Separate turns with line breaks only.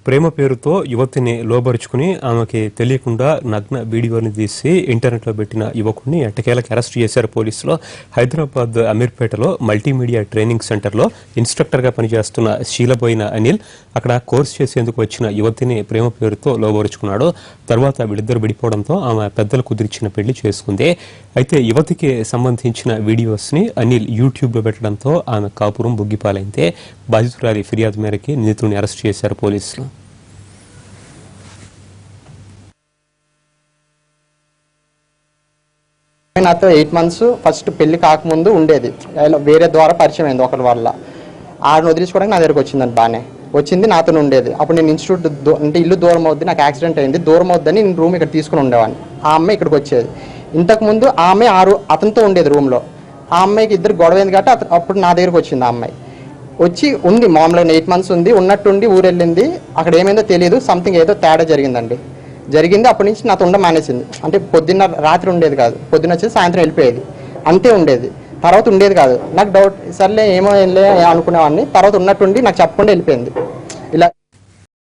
ప్రేమ పేరుతో యువతిని లోబరుచుకుని ఆమెకి తెలియకుండా నగ్న వీడియోని తీసి ఇంటర్నెట్లో పెట్టిన యువకుడిని ఎట్టకేలకు అరెస్ట్ చేశారు పోలీసులు. హైదరాబాద్ అమీర్పేటలో మల్టీమీడియా ట్రైనింగ్ సెంటర్లో ఇన్స్ట్రక్టర్గా పనిచేస్తున్న శీలబోయిన అనిల్ అక్కడ కోర్సు చేసేందుకు వచ్చిన యువతిని ప్రేమ పేరుతో లోబరుచుకున్నాడు. తర్వాత వీళ్ళిద్దరు విడిపోవడంతో ఆమె పెద్దలు కుదిర్చిన పెళ్లి చేసుకుంది. అయితే యువతికి సంబంధించిన వీడియోస్ని అనిల్ యూట్యూబ్లో పెట్టడంతో ఆమె కాపురం బుగ్గిపాలైందే. బాధితురాలి ఫిర్యాదు మేరకి నిందితుడిని అరెస్ట్ చేశారు పోలీసులు.
నాతో 8 months ఫస్ట్ పెళ్లి కాకముందు ఉండేది, వేరే ద్వారా పరిచయం అయింది ఒకరి వల్ల. ఆడిని వదిలించుకోవడానికి నా దగ్గరకు వచ్చిందని బాగానే వచ్చింది, నాతో ఉండేది. అప్పుడు నేను ఇన్స్టిట్యూట్ అంటే ఇల్లు దూరం అవుద్ది, నాకు యాక్సిడెంట్ అయింది, దూరం అవుద్దని నేను రూమ్ ఇక్కడ తీసుకుని ఉండేవాడిని. ఆ అమ్మాయి ఇక్కడికి వచ్చేది. ఇంతకుముందు ఆ అమ్మాయి అతనితో ఉండేది రూమ్లో. ఆ అమ్మాయికి ఇద్దరు గొడవైంది కాబట్టి అప్పుడు నా దగ్గరకు వచ్చింది. ఆ అమ్మాయి వచ్చి ఉంది మామూలుగా 8 months ఉంది, ఉన్నట్టుండి ఊరు వెళ్ళింది. అక్కడ ఏమైందో తెలియదు, సంథింగ్ ఏదో తేడా జరిగింది. అప్పటి నుంచి నాతో ఉండ మానేసింది. అంటే పొద్దున్న రాత్రి ఉండేది కాదు, పొద్దున్న వచ్చేసి సాయంత్రం వెళ్ళిపోయేది, అంతే ఉండేది. తర్వాత ఉండేది కాదు. నాకు డౌట్, సర్లే ఏమో వెళ్ళే అనుకునేవాడిని. తర్వాత ఉన్నట్టుండి నాకు చెప్పకుండా వెళ్ళిపోయింది.